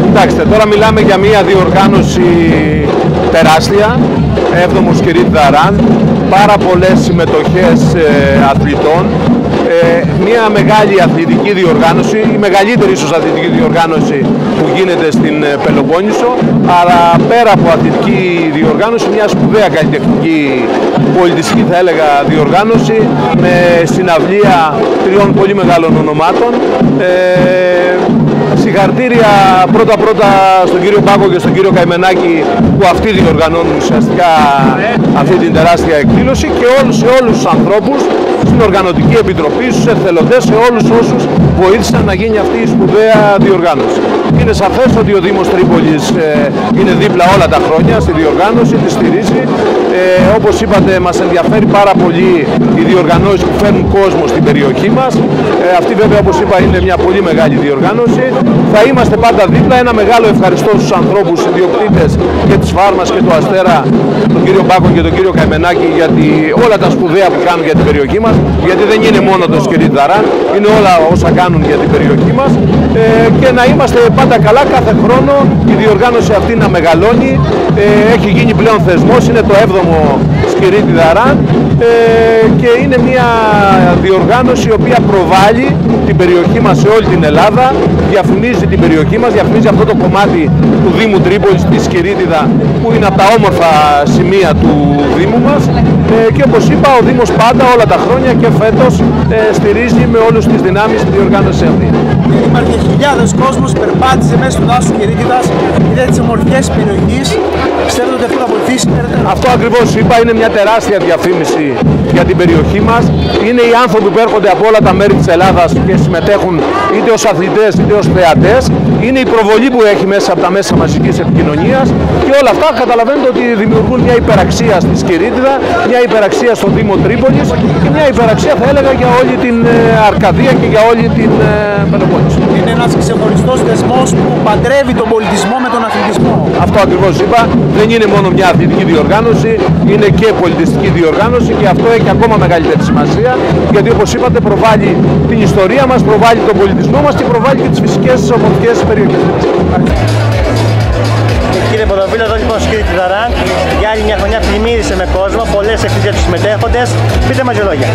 Κοιτάξτε, τώρα μιλάμε για μια διοργάνωση τεράστια, 7ο Σκυρίτη Ραν, πάρα πολλές συμμετοχές αθλητών, μια μεγάλη αθλητική διοργάνωση, η μεγαλύτερη ίσως αθλητική διοργάνωση που γίνεται στην Πελοπόννησο, αλλά πέρα από αθλητική διοργάνωση, μια σπουδαία καλλιτεχνική, πολιτιστική θα έλεγα διοργάνωση, με συναυλία 3 πολύ μεγάλων ονομάτων. Συγχαρητήρια πρώτα στον κύριο Μπάκο και στον κύριο Καημενάκη που αυτοί διοργανώνουν ουσιαστικά αυτή την τεράστια εκδήλωση, και σε όλους τους ανθρώπους, στην Οργανωτική Επιτροπή, στους εθελοντές, σε όλους όσους βοήθησαν να γίνει αυτή η σπουδαία διοργάνωση. Είναι σαφές ότι ο Δήμος Τρίπολης είναι δίπλα όλα τα χρόνια στη διοργάνωση, τη στηρίζει. Όπως είπατε, μας ενδιαφέρει πάρα πολύ οι διοργανώσεις που φέρνουν κόσμο στην περιοχή μας. Αυτή βέβαια, όπως είπα, είναι μια πολύ μεγάλη διοργάνωση. Θα είμαστε πάντα δίπλα. Ένα μεγάλο ευχαριστώ στους ανθρώπους ιδιοκτήτες και της Φάρμας και του Αστέρα, τον κύριο Μπάκο και τον κύριο Καημενάκη, για όλα τα σπουδαία που κάνουν για την περιοχή μας, γιατί δεν είναι μόνο το Σκυρίτη Ραν, είναι όλα όσα κάνουν για την περιοχή μας, και να είμαστε πάντα καλά κάθε χρόνο, η διοργάνωση αυτή να μεγαλώνει. Έχει γίνει πλέον θεσμός, είναι το 7ο Σκυρίτη Ραν, και είναι μια διοργάνωση η οποία προβάλλει την περιοχή μας σε όλη την Ελλάδα, διαφημίζει την περιοχή μας, διαφημίζει αυτό το κομμάτι του Δήμου Τρίπολης, τη Σκυρίτιδα, που είναι από τα όμορφα σημεία του Δήμου μας, και όπως είπα, ο Δήμος πάντα όλα τα χρόνια και φέτος στηρίζει με όλους τις δυνάμεις τη διοργάνωση αυτή. Υπάρχει χιλιάδες κόσμος, περπάτησε μέσα στο δάσος Σκυρίτιδας, είδε τις ομορφιές της περιοχής. Πιστεύετε ότι αυτό θα βοηθήσει? Αυτό ακριβώς είπα, είναι μια τεράστια διαφήμιση για την περιοχή μας. Είναι οι άνθρωποι που έρχονται από όλα τα μέρη της Ελλάδας και συμμετέχουν είτε ως αθλητές είτε ως θεατές. Είναι η προβολή που έχει μέσα από τα μέσα μαζικής επικοινωνίας, και όλα αυτά καταλαβαίνετε ότι δημιουργούν μια υπεραξία στη Σκυρίτιδα, μια υπεραξία στο Δήμο Τρίπολης και μια υπεραξία, θα έλεγα, για όλη την Αρκαδία και για όλη την Πελοπόννησο. Είναι ένας ξεχωριστός θεσμός που παντρεύει τον πολιτισμό με τον αθλητισμό. Αυτό ακριβώς είπα, δεν είναι μόνο μια αθλητική διοργάνωση, είναι και πολιτιστική διοργάνωση, και αυτό έχει ακόμα μεγαλύτερη σημασία, γιατί όπως είπατε προβάλλει την ιστορία μας, προβάλλει τον πολιτισμό μας και προβάλλει και τις φυσικές ομορφιές της περιοχής μας. Κύριε Ποδοβίλο, εδώ λοιπόν Σκυρίτη Ραν, για άλλη μια χρονιά πλημμύρισε με κόσμο, πολλές εκκλησίες τους συμμετέχοντες. Πείτε μας δύο λόγια.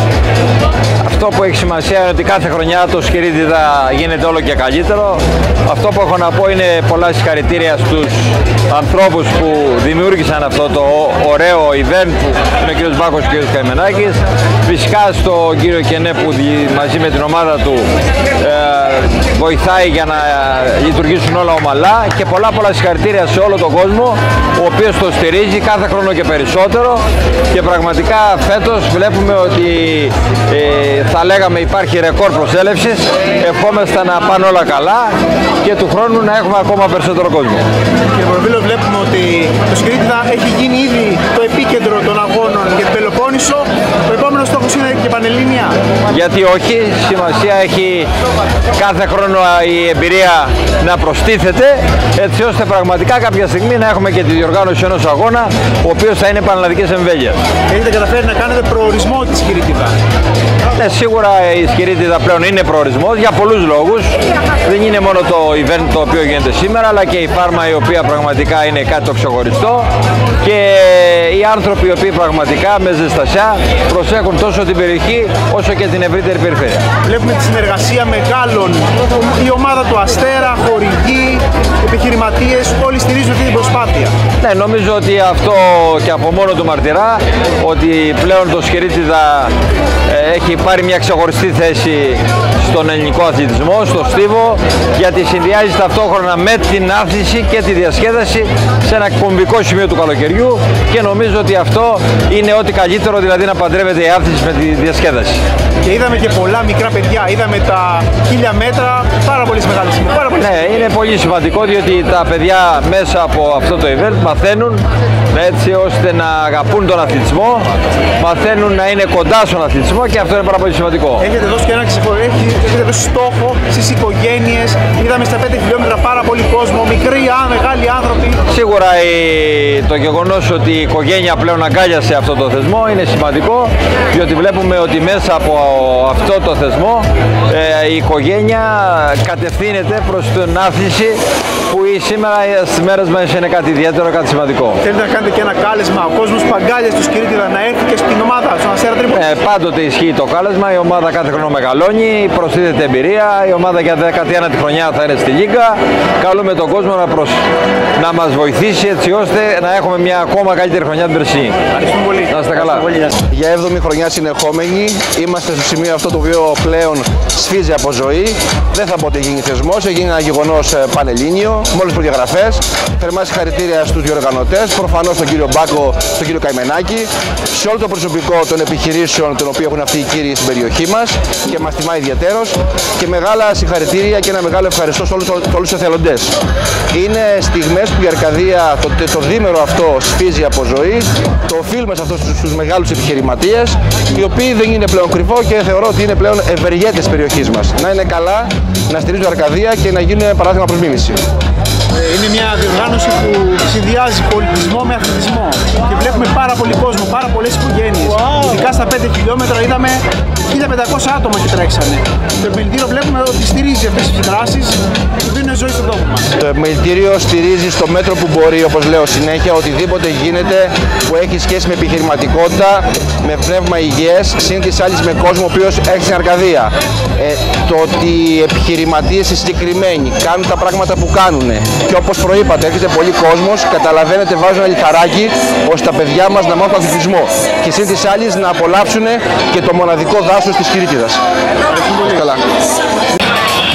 Αυτό που έχει σημασία είναι ότι κάθε χρονιά το Σκυρίτη γίνεται όλο και καλύτερο. Αυτό που έχω να πω είναι πολλά συγχαρητήρια στους ανθρώπους που δημιούργησαν αυτό το ωραίο event, που είναι ο κύριος Μπάκος και ο κύριος Καημενάκης. Φυσικά στον κύριο Κενέ που μαζί με την ομάδα του βοηθάει για να λειτουργήσουν όλα ομαλά, και πολλά συγχαρητήρια σε όλο τον κόσμο ο οποίος το στηρίζει κάθε χρόνο και περισσότερο, και πραγματικά φέτος βλέπουμε ότι θα λέγαμε υπάρχει ρεκόρ προσέλευσης. Ευχόμαστε να πάνε όλα καλά και του χρόνου να έχουμε ακόμα περισσότερο κόσμο. Κύριε Ποδοβίλο, βλέπουμε ότι το Σκυρίτη έχει γίνει ήδη το επίκεντρο των αγώνων για την Πελοπόννησο. Ο επόμενος στόχος είναι και Πανελλήνια. Γιατί όχι, σημασία έχει κάθε χρόνο η εμπειρία να προστίθεται, έτσι ώστε πραγματικά κάποια στιγμή να έχουμε και τη διοργάνωση ενός αγώνα, ο οποίος θα είναι πανελλαδικής εμβέλειας. Έχετε καταφέρει να κάνετε προορισμό της Σκυρίτιδα? Ναι, σίγουρα η Σκυρίτιδα πλέον είναι προορισμός για πολλούς λόγους. Δεν είναι μόνο το event το οποίο γίνεται σήμερα, αλλά και η Φάρμα, η οποία πραγματικά είναι κάτι το ξεχωριστό, και οι άνθρωποι οι οποίοι πραγματικά με ζεστασιά προσέχουν τόσο την περιοχή όσο και την ευρύτερη περιφέρεια. Βλέπουμε τη συνεργασία μεγάλων, η ομάδα του Αστέρα, χορηγοί, επιχειρηματίες, όλοι στηρίζουν αυτή την προσπάθεια. Ναι, νομίζω ότι αυτό και από μόνο του μαρτυρά ότι πλέον το Σκυρίτιδα έχει πάρει μια ξεχωριστή θέση στον ελληνικό αθλητισμό, στο στίβο, γιατί συνδυάζει ταυτόχρονα με την άθληση και τη διασκέδαση σε ένα κομβικό σημείο του καλοκαιριού, και νομίζω ότι αυτό είναι ό,τι καλύτερο, δηλαδή να παντρεύεται η άθληση με τη διασκέδαση. Και είδαμε και πολλά μικρά παιδιά, είδαμε τα 1000 μέτρα, πάρα πολύ μεγάλη σημασία. Ναι, είναι πολύ σημαντικό, διότι τα παιδιά μέσα από αυτό το event μαθαίνουν έτσι ώστε να αγαπούν τον αθλητισμό, μαθαίνουν να είναι κοντά στον αθλητισμό, και αυτό είναι πάρα πολύ σημαντικό. Έχετε δώσει και ένα έχετε δώσει στόχο στις οικογένειες, είδαμε στα 5 χιλιόμετρα πάρα πολύ κόσμο, μικροί, μεγάλοι άνθρωποι. Σίγουρα το γεγονός ότι η οικογένεια πλέον αγκάλιασε αυτό το θεσμό είναι σημαντικό, διότι βλέπουμε ότι μέσα από αυτό το θεσμό η οικογένεια κατευθύνεται προς την άθληση που σήμερα στις μέρες μας είναι κάτι ιδιαίτερο, κάτι σημαντικό. Θέλετε να κάνετε και ένα κάλεσμα, ο κόσμος Παγκάλιας του Σκυρίτιδα να έρθει και στην ομάδα, στον Αστέρα Τρίπολης? Πάντοτε ισχύει το κάλεσμα, η ομάδα κάθε χρόνο μεγαλώνει, προσθέτεται εμπειρία, η ομάδα για 19η χρονιά θα είναι στη Λίγκα. Καλούμε τον κόσμο να μας βοηθήσει έτσι ώστε να έχουμε μια ακόμα καλύτερη χρονιά την περσινή. Ευχαριστούμε πολύ. Να είστε καλά. Για 7η χρονιά συνεχόμενη είμαστε στο σημείο αυτό το οποίο πλέον σφίζει από ζωή. Δεν θα πω ότι γίνει θεσμός, έγινε ένα γεγονός πανελλήνιο, μόλις προδιαγραφές. Θερμά συγχαρητήρια στους διοργανωτές, προφανώς τον κύριο Μπάκο, τον κύριο Καημενάκη, σε όλο το προσωπικό των επιχειρήσεων των οποίων έχουν αυτοί οι κύριοι στην περιοχή μας και μας τιμά ιδιαίτερος, και μεγάλα συγχαρητήρια και ένα μεγάλο ευχαριστώ σε όλους τους εθελοντές. Είναι στιγμές που η Αρκαδία το δίμερο αυτό σφίζει από ζωή. Το οφείλουμε σε αυτό στους μεγάλους επιχειρηματίες, οι οποίοι δεν είναι πλέον κρυφό και θεωρώ ότι είναι πλέον ευεργέτες της περιοχής μας. Να είναι καλά, να στηρίζουν Αρκαδία και να γίνουν παράδειγμα προς μίμηση. Είναι μια διοργάνωση που συνδυάζει πολιτισμό με αθλητισμό και βλέπουμε πάρα πολύ κόσμο, πάρα πολλές οικογένειες. Ειδικά στα 5 χιλιόμετρα είδαμε 1500 άτομα και τρέξανε. Το επιμελητήριο βλέπουμε ότι στηρίζει αυτές τις δράσεις που δίνουν ζωή στον τόπο μας. Το επιμελητήριο στηρίζει στο μέτρο που μπορεί, όπως λέω συνέχεια, οτιδήποτε γίνεται που έχει σχέση με επιχειρηματικότητα, με πνεύμα υγιές, συν της άλλης με κόσμο ο οποίος έχει στην Αρκαδία. Το ότι οι επιχειρηματίες οι συγκεκριμένοι κάνουν τα πράγματα που κάνουν και όπως προείπατε έρχεται πολύ κόσμος, καταλαβαίνετε, βάζουν ένα λιθαράκι ώστε τα παιδιά μας να μάθουν αθλητισμό και συν της άλλης να απολαύσουν και το μοναδικό δάσος της Κυρίτιδας. Καλά.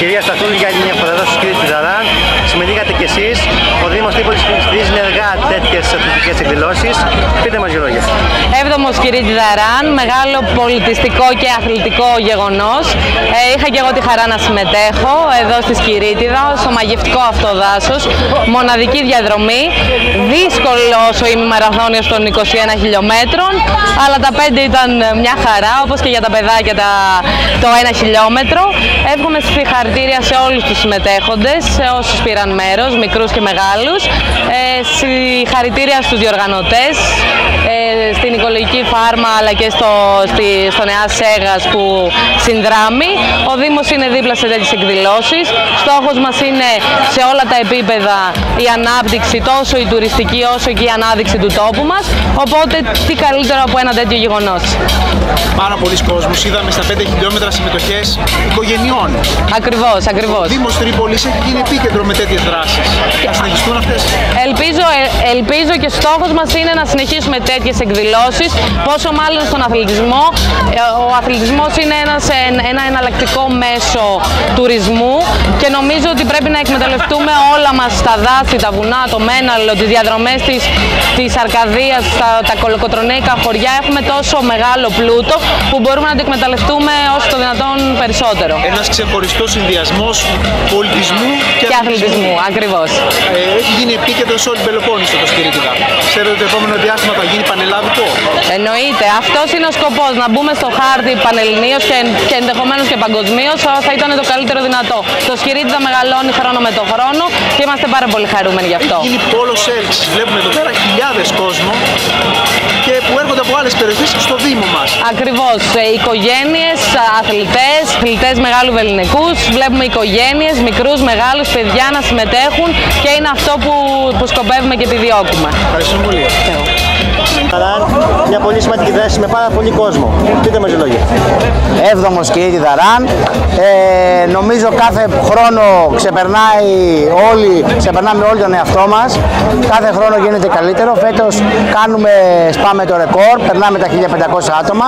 Κυρία Σταθούλη, για άλλη μια φορά εδώ στο Σκυρίτιδα Ραν. Συμμετείχατε κι εσείς. Ο Δήμος Τρίπολης στηρίζει ενεργά τέτοιες αθλητικές εκδηλώσεις. Πείτε μας δύο λόγια. 7ο Σκυρίτιδα Ραν, μεγάλο πολιτιστικό και αθλητικό γεγονός. Είχα και εγώ τη χαρά να συμμετέχω εδώ στη Σκυρίτιδα, στο μαγευτικό αυτό δάσος. Μοναδική διαδρομή. Δύσκολος ο ημιμαραθώνιος των 21 χιλιόμετρων, αλλά τα 5 ήταν μια χαρά, όπως και για τα παιδάκια το 1 χιλιόμετρο. Εύχομαι συγχαρητήρια σε όλους τους συμμετέχοντες, σε όσους πήραν μέρος, μικρούς και μεγάλους. Συγχαρητήρια στους διοργανωτές, στην Οικολογική Φάρμα αλλά και στο ΕΑΣ Σέγας που συνδράμει. Ο Δήμος είναι δίπλα σε τέτοιες εκδηλώσεις. Στόχος μας είναι σε όλα τα επίπεδα η ανάπτυξη, τόσο η τουριστική όσο και η ανάδειξη του τόπου μας. Οπότε τι καλύτερο από ένα τέτοιο γεγονός. Πάρα πολλοί κόσμος, είδαμε στα 5 χιλιόμετρα συμμετοχές οικογενειών. Ακριβώς, ακριβώς. Ο Δήμος Τρίπολης έχει γίνει επίκεντρο με τέτοιες δράσεις. Θα συνεχιστούν αυτές? Ελπίζω και στόχος μας είναι να συνεχίσουμε τέτοιες εκδηλώσεις, πόσο μάλλον στον αθλητισμό. Ο αθλητισμός είναι ένα εναλλακτικό μέσο τουρισμού και νομίζω ότι πρέπει να εκμεταλλευτούμε όλα μας τα δάση, τα βουνά, το Μέναλο, τις διαδρομές της Αρκαδίας, τα κολοκοτρονέικα χωριά. Έχουμε τόσο μεγάλο πλούτο που μπορούμε να το εκμεταλλευτούμε όσο το δυνατόν περισσότερο. Ένας ξεχωριστός συνδυασμός πολιτισμού και αθλητισμού. Ακριβώς. Έχει γίνει επίκεντρο σε όλη την Πελοπόννησο το Σκυρίτιδα. Ξέρετε ότι το επόμενο διάστημα θα γίνει πανελλαδικό? Εννοείται. Αυτός είναι ο σκοπός, να μπούμε στο χάρτη πανελληνίως και ενδεχομένως και παγκοσμίως. Θα ήταν το καλύτερο δυνατό. Το Σκυρίτιδα μεγαλώνει χρόνο με το χρόνο και είμαστε πάρα πολύ χαρούμενοι γι' αυτό. Έχει γίνει πόλος έλξης. Βλέπουμε εδώ πέρα χιλιάδες κόσμο και που έρχονται από άλλες περιοχές στο Δήμο μας. Ακριβώς. Οικογένειες, αθλητές μεγάλου βελληνικούς. Βλέπουμε οικογένειες, μικρούς, μεγάλους, παιδιά να συμμετέχουν και είναι αυτό που σκοπεύουμε και επιδιώκουμε. Ευχαριστούμε πολύ. Μια πολύ σημαντική δράση με πάρα πολύ κόσμο. Πείτε μας δύο λόγια. 7ο Σκυρίτιδα Ραν. Νομίζω κάθε χρόνο ξεπερνάμε όλοι τον εαυτό μας. Κάθε χρόνο γίνεται καλύτερο. Φέτος σπάμε το ρεκόρ, περνάμε τα 1500 άτομα.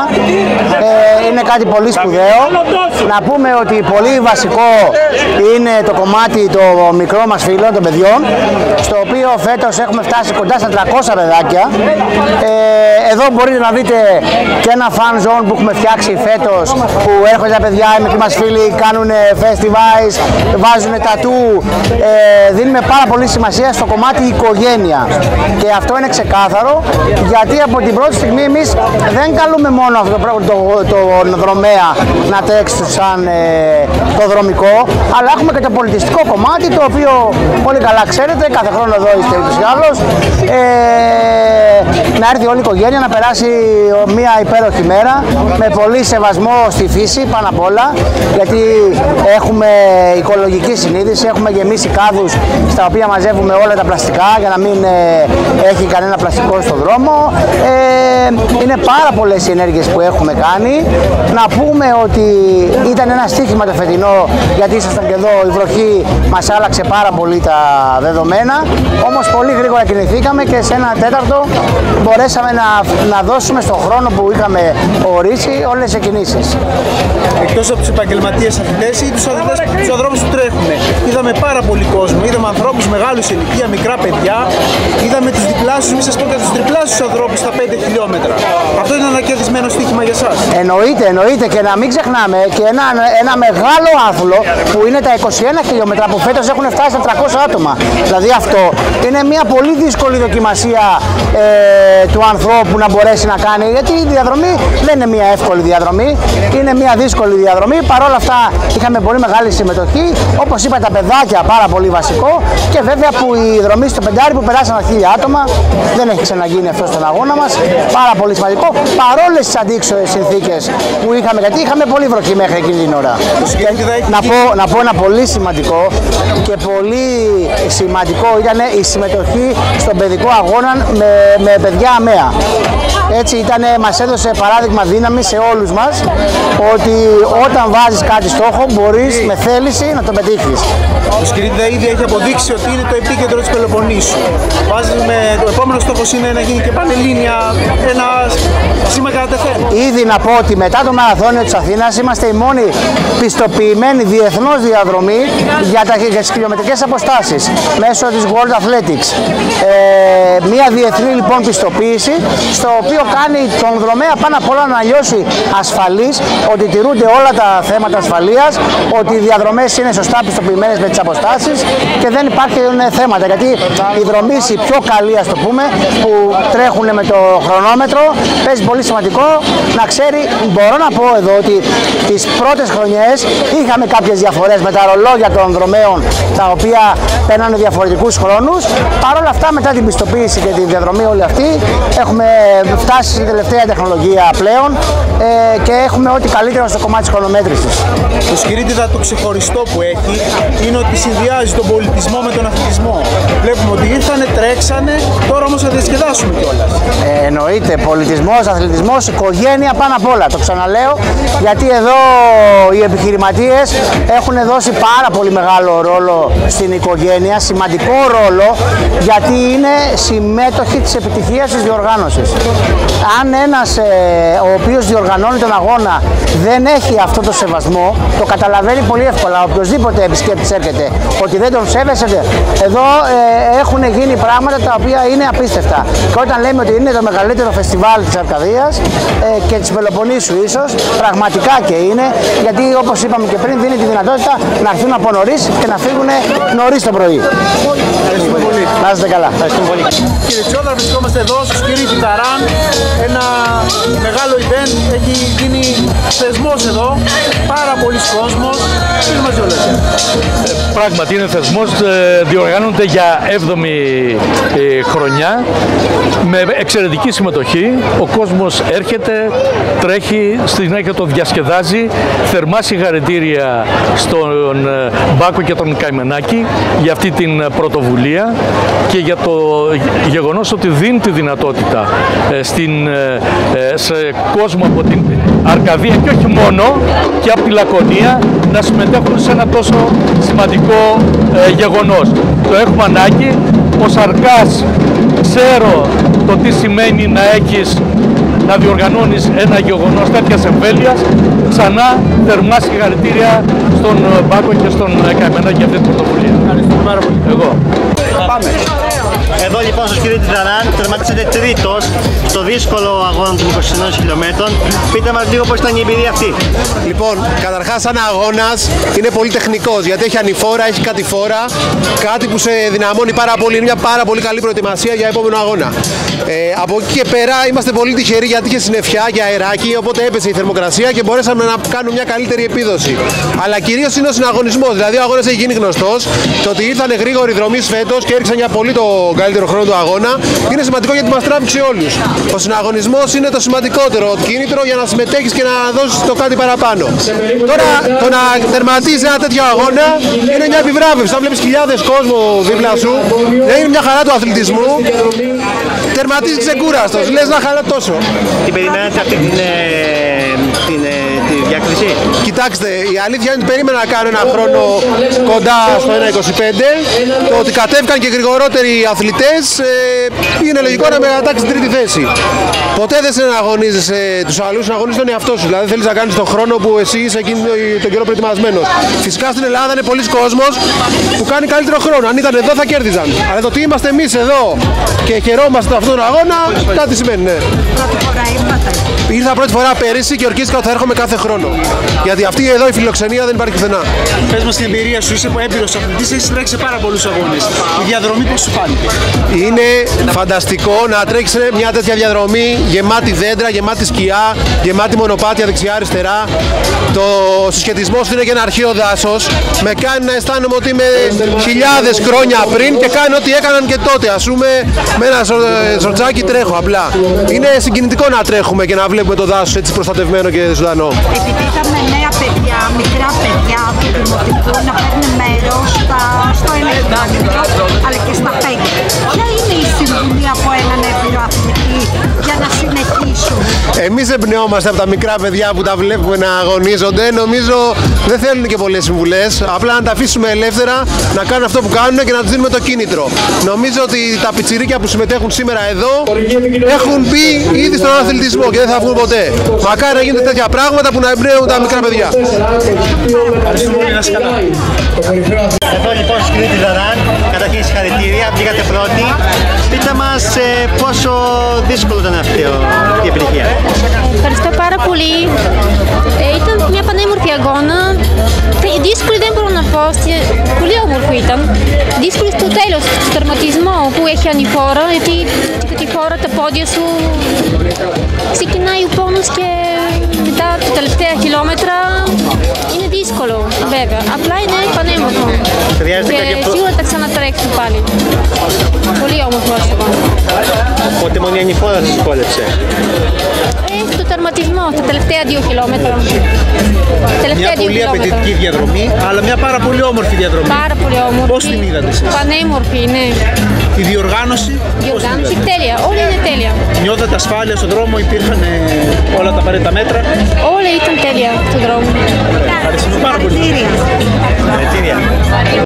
Είναι κάτι πολύ σπουδαίο. Να πούμε ότι πολύ βασικό είναι το κομμάτι το μικρό μας φίλων, των παιδιών, στο οποίο φέτος έχουμε φτάσει κοντά στα 300 παιδάκια. Εδώ μπορείτε να δείτε και ένα fan zone που έχουμε φτιάξει φέτος, που έρχονται τα παιδιά, οι μικροί μας φίλοι, κάνουν festivals, βάζουν τατού. Δίνουμε πάρα πολύ σημασία στο κομμάτι οικογένεια και αυτό είναι ξεκάθαρο, γιατί από την πρώτη στιγμή εμείς δεν καλούμε μόνο αυτό το δρομέα να τρέξει σαν το δρομικό, αλλά έχουμε και το πολιτιστικό κομμάτι, το οποίο πολύ καλά ξέρετε, κάθε χρόνο εδώ είστε ούτως ή άλλως. Να έρθει όλη η οικογένεια να περάσει μια υπέροχη μέρα με πολύ σεβασμό στη φύση πάνω απ' όλα, γιατί έχουμε οικολογική συνείδηση, έχουμε γεμίσει κάδους στα οποία μαζεύουμε όλα τα πλαστικά για να μην έχει κανένα πλαστικό στον δρόμο. Είναι πάρα πολλές οι ενέργειες που έχουμε κάνει. Να πούμε ότι ήταν ένα στοίχημα το φετινό, γιατί ήσασταν και εδώ, η βροχή μας άλλαξε πάρα πολύ τα δεδομένα, όμως πολύ γρήγορα κινηθήκαμε και σε ένα τέταρτο μπορέσαμε να δώσουμε στον χρόνο που είχαμε ορίσει όλες τις κινήσεις. Εκτός από τους επαγγελματίες αθλητές ή τους ανθρώπους που τρέχουν, είδαμε πάρα πολύ κόσμο, είδαμε ανθρώπους μεγάλους σε ηλικία, μικρά παιδιά, είδαμε τους διπλάσιους, μη σας πω και τους τριπλάσιους ανθρώπους στα 5 χιλιόμετρα. Αυτό είναι ένα κερδισμένο στοίχημα για εσάς. Εννοείται και να μην ξεχνάμε και ένα μεγάλο άθλο που είναι τα 21 χιλιόμετρα που φέτος έχουν φτάσει στα 300 άτομα. Δηλαδή αυτό είναι μια πολύ δύσκολη δοκιμασία του ανθρώπου να μπορέσει να κάνει, γιατί η διαδρομή δεν είναι μια εύκολη διαδρομή, είναι μια δύσκολη διαδρομή. Παρ' όλα αυτά είχαμε πολύ μεγάλη συμμετοχή, όπως είπα τα παιδάκια πάρα πολύ βασικό, και βέβαια που η δρομή στο πεντάρι που περάσαν 1000 άτομα, δεν έχει ξαναγίνει αυτό στον αγώνα μας, πάρα πολύ σημαντικό, παρόλες τις αντίξωες συνθήκες που είχαμε, γιατί είχαμε πολύ βροχή μέχρι εκείνη την ώρα. Να πω ένα πολύ σημαντικό και πολύ σημαντικό ήταν η συμμετοχή στον παιδικό αγώνα με παιδιά αμαία. Έτσι μας έδωσε παράδειγμα δύναμη σε όλους μας, ότι όταν βάζεις κάτι στόχο μπορείς με θέληση να το πετύχεις. Ο Σκυρίτιδα ήδη έχει αποδείξει ότι είναι το επίκεντρο της Πελοποννήσου. Το επόμενο στόχος είναι να γίνει και πανελλήνια ένα σήμα κατά τεθέν. Ήδη να πω ότι μετά το μαραθώνιο της Αθήνας είμαστε η μόνη πιστοποιημένη διεθνώς διαδρομή για τις χιλιομετρικές αποστάσεις μέσω της World Athletics. Μια διεθνή λοιπόν πιστοποίηση, στο οποίο κάνει τον δρομέα πάνω απ' όλα να νιώσει ασφαλής, ότι τηρούνται όλα τα θέματα ασφαλείας, ότι οι διαδρομές είναι σωστά πιστοποιημένες με τις αποστάσεις και δεν υπάρχουν θέματα. Γιατί οι δρομείς οι πιο καλοί, ας το πούμε, που τρέχουν με το χρονόμετρο, παίζει πολύ σημαντικό να ξέρει. Μπορώ να πω εδώ ότι τις πρώτες χρονιές είχαμε κάποιες διαφορές με τα ρολόγια των δρομέων, τα οποία παίρνανε διαφορετικούς χρόνους. Παρ' όλα αυτά, μετά την πιστοποίηση και τη διαδρομή όλη αυτή, έχουμε φτάσει στην τελευταία τεχνολογία πλέον και έχουμε ό,τι καλύτερο στο κομμάτι της χρονομέτρησης. Το Σκυρίτιδα το ξεχωριστό που έχει είναι ότι συνδυάζει τον πολιτισμό με τον αθλητισμό. Βλέπουμε ότι ήρθανε, τρέξανε, τώρα όμως θα διασκεδάσουμε κιόλας. Εννοείται, πολιτισμός, αθλητισμός, οικογένεια πάνω απ' όλα. Το ξαναλέω, γιατί εδώ οι επιχειρηματίες έχουν δώσει πάρα πολύ μεγάλο ρόλο στην οικογένεια, σημαντικό ρόλο, γιατί είναι συμμέτοχοι της επιτυχίας της διοργάνωσης. Αν ένας ο οποίος διοργανώνει τον αγώνα δεν έχει αυτό το σεβασμό, το καταλαβαίνει πολύ εύκολα οποιοσδήποτε επισκέπτης έρχεται, ότι δεν τον σέβεσαι. Εδώ έχουν γίνει πράγματα τα οποία είναι απίστευτα. Και όταν λέμε ότι είναι το μεγαλύτερο φεστιβάλ της Αρκαδίας και της Πελοποννήσου ίσως, πραγματικά και είναι, γιατί όπως είπαμε και πριν δίνει τη δυνατότητα να έρθουν από νωρίς και να φύγουν νωρίς το πρωί. Ευχαριστούμε πολύ. Να είστε καλά. Ευχαριστούμε πολύ. Κύριε Τσιόδρα, βρισκόμαστε εδώ στο Σκυρίτιδα Run, ένα μεγάλο event, έχει γίνει θεσμός εδώ, πάρα πολλοί κόσμος. Πείτε μας δύο λόγια. Πράγματι είναι θεσμός, διοργανώνεται για 7η χρονιά με εξαιρετική συμμετοχή. Ο κόσμος έρχεται, τρέχει, συνέχεια το διασκεδάζει. Θερμά συγχαρητήρια στον Μπάκο και τον Καημενάκη για αυτή την πρωτοβουλία και για το γεγονός ότι δίνει τη δυνατότητα σε κόσμο από την Αρκαδία και όχι μόνο, και από τη Λακωνία, να συμμετέχουν σε ένα τόσο σημαντικό γεγονός. Το έχουμε ανάγκη. Ως Αρκάς ξέρω το τι σημαίνει να διοργανώνεις ένα γεγονός τέτοιας εμβέλειας. Ξανά θερμά συγχαρητήρια στον Μπάκο και στον Καημενάκη για αυτή την πρωτοβουλία. Ευχαριστούμε πάρα πολύ. Εγώ. Πάμε. Εδώ λοιπόν στο Σκυρίτιδα Run τερματίσατε τρίτος στο δύσκολο αγώνα των 21 χιλιόμετρων. Πείτε μας λίγο πώς ήταν η εμπειρία αυτή. Λοιπόν, καταρχάς σαν αγώνας είναι πολύ τεχνικός, γιατί έχει ανηφόρα, έχει κατηφόρα, κάτι που σε δυναμώνει πάρα πολύ, είναι μια πάρα πολύ καλή προετοιμασία για επόμενο αγώνα. Από εκεί και πέρα είμαστε πολύ τυχεροί, γιατί είχε συννεφιά και αεράκι, οπότε έπεσε η θερμοκρασία και μπορέσαμε να κάνουμε μια καλύτερη επίδοση. Αλλά κυρίως είναι ο συναγωνισμός, δηλαδή ο αγώνας έχει γίνει γνωστός, το ότι ήρθαν γρήγοροι δρομείς φέτος και έριξαν για πολύ το καλύτερο χρόνο του αγώνα. Είναι σημαντικό γιατί μας τράβηξε όλους. Ο συναγωνισμός είναι το σημαντικότερο κίνητρο για να συμμετέχεις και να δώσεις το κάτι παραπάνω. Τώρα το να τερματίζεις ένα τέτοιο αγώνα είναι μια επιβράβευση. Αν βλέπεις χιλιάδες κόσμο δίπλα σου, δεν είναι μια χαρά του αθλητισμού. Τερματίζεις ξεκούραστος, λες να χαρά τόσο. Τι περιμένετε αυτή τη διάκριση? Κοιτάξτε, η αλήθεια είναι ότι περίμενα να κάνω ένα χρόνο κοντά στο 1.25. Το ότι κατέβηκαν και γρηγορότεροι αθλητές είναι λογικό να με κατάξει την τρίτη θέση. Ποτέ δεν σε αγωνίζεσαι τους άλλους, να αγωνίζεις τον εαυτό σου. Δηλαδή θέλεις να κάνεις τον χρόνο που εσύ είσαι εκείνη τον καιρό προετοιμασμένος. Φυσικά στην Ελλάδα είναι πολλοί κόσμος που κάνει καλύτερο χρόνο. Αν ήταν εδώ θα κέρδιζαν. Αλλά το ότι είμαστε εμείς εδώ και χαιρόμαστε αυτόν τον αγώνα, κάτι σημαίνει, ναι. Ήρθα πρώτη φορά πέρυσι και ορκίστηκα ότι θα έρχομαι κάθε χρόνο. Γιατί αυτή εδώ η φιλοξενία δεν υπάρχει πουθενά. Πες μας την εμπειρία σου, είσαι έμπειρος αθλητής, έχεις τρέξει πάρα πολλούς αγώνες. Η διαδρομή πώς σου φάνηκε? Είναι φανταστικό να τρέξεις μια τέτοια διαδρομή γεμάτη δέντρα, γεμάτη σκιά, γεμάτη μονοπάτια δεξιά-αριστερά. Το συσχετισμός είναι και ένα αρχαίο δάσος. Με κάνει να αισθάνομαι ότι είμαι χιλιάδες χρόνια πριν και κάνω ό,τι έκαναν και τότε. Ας πούμε, με ένα σορτσάκι τρέχω απλά. Είναι συγκινητικό να τρέχουμε και να βλέπουμε το δάσος έτσι προστατευμένο και ζωντανό. Επειδή είχαμε νέα παιδιά, μικρά παιδιά του δημοτικού να παίρνουν μέρος στο 1.25 αλλά και στα 5. Ποια είναι η συμβουλή από έναν έμπειρο αθλητή για να συνεχίσουν? Εμείς εμπνεόμαστε από τα μικρά παιδιά που τα βλέπουμε να αγωνίζονται. Νομίζω δεν θέλουν και πολλές συμβουλές. Απλά να τα αφήσουμε ελεύθερα να κάνουν αυτό που κάνουν και να τους δίνουμε το κίνητρο. Νομίζω ότι τα πιτσιρίκια που συμμετέχουν σήμερα εδώ έχουν μπει ήδη στον αθλητισμό και δεν θα βγουν ποτέ. Μακάρι να γίνονται τέτοια πράγματα που να εμπνέουν τα μικρά παιδιά. Εδώ λοιπόν στην Κρήτη Δαράν, καταρχήν συγχαρητήρια, βγήκατε πρώτοι. Πείτε μας πόσο δύσκολο ήταν αυτή η επιτυχία? Ευχαριστώ πάρα πολύ. Ήταν μια πανέμορφη αγώνα. Δύσκολη δεν μπορώ να πω, πολύ όμορφο ήταν. Δύσκολη στο τέλος, στο τερματισμό που έχει ανηφόρα, γιατί τη φορά τα πόδια σου ξεκινάει ο πόνος και μετά τα τελευταία χιλιόμετρα είναι δύσκολο βέβαια. Απλά είναι πανέμορφο και σίγουρα τα ξανατρέξω πάλι. Πολύ όμορφο αυτό. Οπότε μόνο η ανηφόρα σας δυσκόλεψε? Στο τερματισμό, τα τελευταία 2 χιλιόμετρα. Μια πολύ απαιτητική διαδρομή, αλλά μια πάρα πολύ όμορφη διαδρομή. Πάρα πολύ όμορφη. Πώς την είδατε εσείς? Πανέμορφη, ναι. Η διοργάνωση? Διοργάνωση τέλεια, όλα είναι τέλεια. Νιώθατε ασφάλεια στον δρόμο, υπήρχαν όλα τα απαραίτητα μέτρα? Όλα ήταν τέλεια στον δρόμο. Ευχαριστούμε πάρα πολύ.